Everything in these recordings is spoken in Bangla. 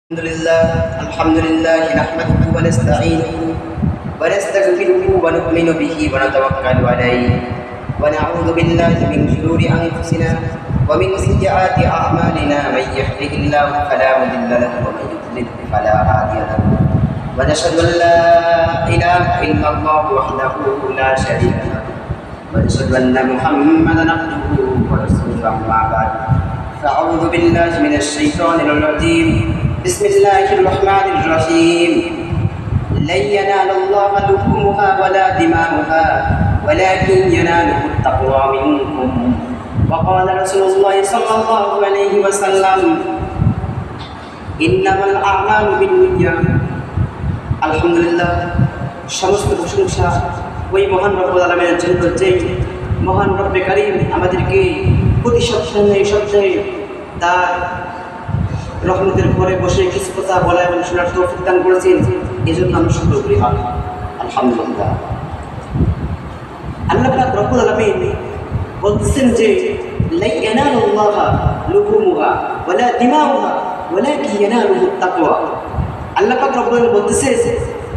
الحمد لله نحمده ونستعينه ونستغفره ونؤمن به ونتوكل عليه ونعوذ بالله من شرور انفسنا ومن سيئات اعمالنا من يهده الله فلا مضل له ومن يضلل فلا هادي له ونشهد ان لا اله الا الله وحده لا شريك له ونشهد ان محمدا عبده ورسوله اما بعد فاعوذ بالله من الشيطان الرجيم بسم الله الرحمن الرحيم لن ينال الله لحومها ولا دماؤها ولكن يناله التقوى منكم وقال رسول الله صلى الله عليه وسلم إنما الأعمال بالنيات আলহামদুলিল্লাহ সমস্ত প্রশংসা ওই মহান রব্বুল আলামিনের জন্য যে মহান রব্বে কারীম আমাদেরকে প্রতি সপ্তাহে তার রহমতের ঘরে বসে কিছু কথা বলা এবং শোনার তৌফিক দান করেছেন, এই জন্য আমি শুকর করি আলহামদুলিল্লাহ। আল্লাহ পাক রব্বুল আলামিন বলছেন যে লা ইয়ানালুল্লাহা লুহুমুহা ওয়ালা দিমাউহা ওয়ালাকিন ইয়ানালুহুত তাকওয়া। আল্লাহ পাক রব্বুল আলামিন বলতেছে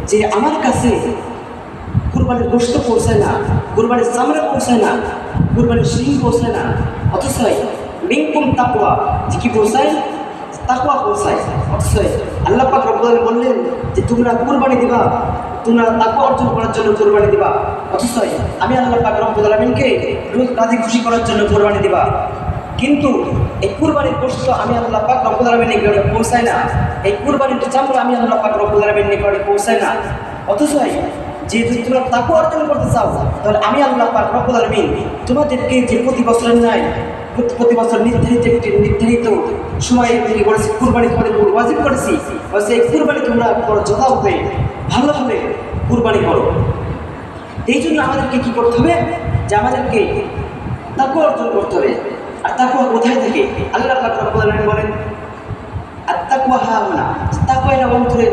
যে আমার কাছে কুরবানির গোশত পৌঁছায় না, কুরবানির চামড়া পৌঁছায় না, কুরবানির শিং পৌঁছায় না, অথচ মিনকুম তাকওয়া কি পৌঁছায়? তাকওয়া পৌঁছায়। অথচ আল্লাহ পাক রব্বুল আলামিন বললেন যে তোমরা কুরবানি দিবা, তোমরা তাকওয়া অর্জন করার জন্য কুরবানি দিবা। অথচ আমি আল্লাহ পাক রব্বুল আলামিনকে রাজি খুশি করার জন্য কুরবানি দিবা। কিন্তু এই কুরবানির গোশত আমি আল্লাহ পাক রব্বুল আলামিনের নিকটে পৌঁছায় না, এই কুরবানির চামড়া আমি আল্লাহ পাক রব্বুল আলামিনের নিকটে পৌঁছায় না। অথচ যেহেতু তোমরা তাকওয়া অর্জন করতে চাও, তাহলে আমি আল্লাহ পাক রব্বুল আলামিন তোমাদেরকে যে প্রতি বছরের ন্যায় প্রতি বছর নির্ধারিত সময় থেকে করেছি কুরবানি তোমাদের ওয়াজিব করেছি, সেই কুরবানি তোমরা করো যথাভাবে ভালোভাবে কুরবানি করো। এই জন্য আমাদেরকে কী করতে হবে? যে আমাদেরকে তাকওয়া অর্জন করতে হবে। আর তাকওয়া কোথায় থেকে? আল্লাহ পাক রব্বুল আলামিন বলেন আত-তাকওয়া হাহুনা, তাকওয়া এটা অন্তরে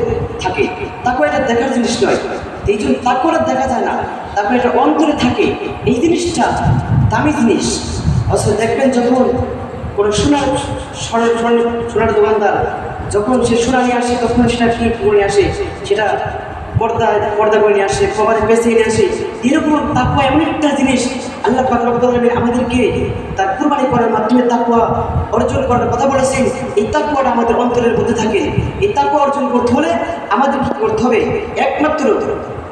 থাকে, তাকওয়া এটা দেখার জিনিস নয়। এই জন্য তাকওয়াটা দেখা যায় না, তাকওয়া এটা অন্তরে থাকে। এই জিনিসটা দামি জিনিস। অথচ দেখবেন যখন কোনো সোনার দোকানদার যখন সে সোনা নিয়ে আসে, তখন সেটা কি করে আসে? সেটা পর্দা করে নিয়ে আসে, কভারে বেঁচে নিয়ে আসে। এরকম তাকওয়া এমন একটা জিনিস আল্লাহ পাক রব্বুল আলামিন আমাদেরকে তার কুরবানি করার মাধ্যমে তাকওয়া অর্জন করার কথা বলেছেন। এই তাকওয়াটা আমাদের অন্তরের মধ্যে থাকে। এই তাকওয়া অর্জন করতে হলে আমাদের কী করতে হবে? একমাত্র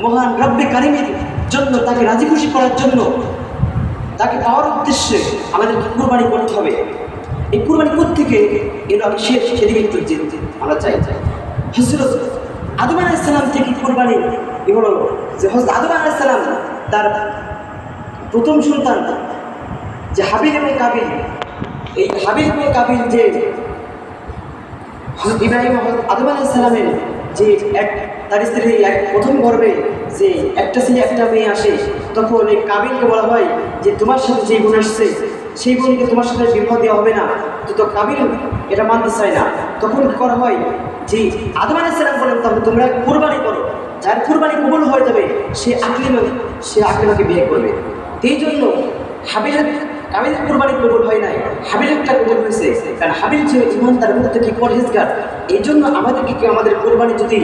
মহান রব্বে কারীমের জন্য, তাকে রাজি খুশি করার জন্য, তাকে পাওয়ার উদ্দেশ্যে আমাদেরকে কুরবানি করতে হবে। এই কুরবানি কোত্থেকে এলো? আমি সেদিকে একটু আমরা চাই। হযরত আদম আলাইহিস সালাম থেকে কুরবানি হলো যে হযরত আদম আলাইহিস সালাম তার প্রথম সন্তান যে হাবিল এবং কাবিল, এই হাবিল এবং কাবিল যে হযরত ইব্রাহিম আদম আলাইহিস সালামের যে তার স্ত্রী প্রথম গর্ভে যে একটা ছেলে একটা মেয়ে আসে, তখন এই কাবিলকে বলা হয় যে তোমার সাথে যেই বোন আসছে সেই বোনকে তোমার সাথে বিবাহ দেওয়া হবে না। তো কাবিল এটা মানতে চায় না। তখন কী করা হয়? যে আদম আলাইহিস সালাম বলেন তখন তোমরা কুরবানি করো, যার কুরবানি কবুল হয়ে যাবে সে আকলিমাকে বিয়ে করবে। এই জন্য কাবিলের কুরবানি কবুল হয় নাই, হাবিলেরটা কবুল হয়েছে। কারণ হাবিল ছিল ইমানদার মধ্যে কি পরহেজগার। এই জন্য আমাদেরকে আমাদের কুরবানি যদি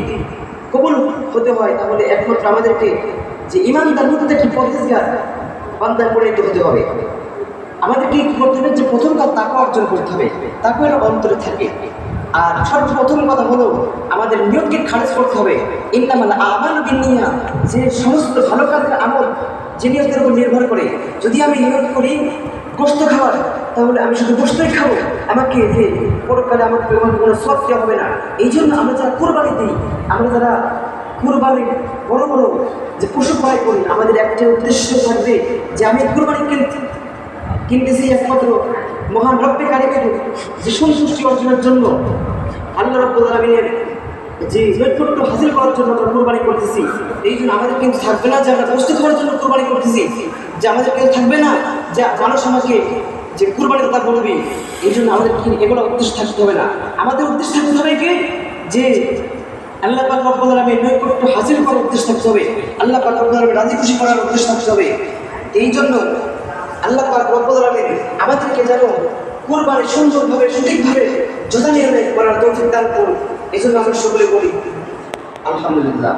কবুল হতে হয়, তাহলে একমাত্র আমাদেরকে যে ইমানদার মধ্যে কি পরহেজগার বান্দায় পরিণত হতে হবে। আমাদেরকে কী করতে হবে? যে প্রথম কাজ তাকওয়া অর্জন করতে হবে। তাকওয়া এর অন্তরে থাকে। আর সর্বপ্রথম কথা হলো আমাদের নিয়তকে খারিজ করতে হবে। ইন্নামাল আমালু বিন্নিয়াত, যে সমস্ত ভালো কাজের আমল যে নিয়তের উপর নির্ভর করে। যদি আমি নিয়ত করি গোশত খাওয়ার, তাহলে আমি শুধু গোশতই খাবো, আমাকে যে পরকালে আমাকে কোনো সওয়াব দেওয়া হবে না। এই জন্য আমরা যারা কুরবানি দিই, আমরা যারা কুরবানি বড় বড় যে পশু ক্রয় করি, আমাদের একটা উদ্দেশ্য থাকবে যে আমি কুরবানি কিনতেছি একমাত্র মহান রব্বে কারীমের যে সন্তুষ্টি অর্জনের জন্য, আল্লাহ রাব্বুল আলামিনের যে নৈকট্য হাসিল করার জন্য আমরা কুরবানি করতেছি। এই জন্য আমাদের কিন্তু থাকবে না যে আমরা গোশত খাওয়ার জন্য কুরবানি করতেছি, যে আমাদের কিন্তু থাকবে না যে মানুষ আমাকে যে কুরবানির কথা বলবে। এই জন্য আমাদের এগুলো উদ্দেশ্য থাকতে হবে না। আমাদের উদ্দেশ্য থাকতে হবে কি? যে আল্লাহ পাক রব্বুল আলামিনের নৈকট্য হাসিল করার উদ্দেশ্য থাকতে হবে, আল্লাহ পাক রব্বুল আলামিনের রাজি খুশি করার উদ্দেশ্য থাকতে হবে। এই জন্য আল্লাহ পাক রব্বুল আলামিন আমাদেরকে যেন কুরবানি সুন্দরভাবে সঠিকভাবে যথানিয়মে করার তৌফিক দান করুন। এই জন্য আমরা সকলে বলি আলহামদুলিল্লাহ।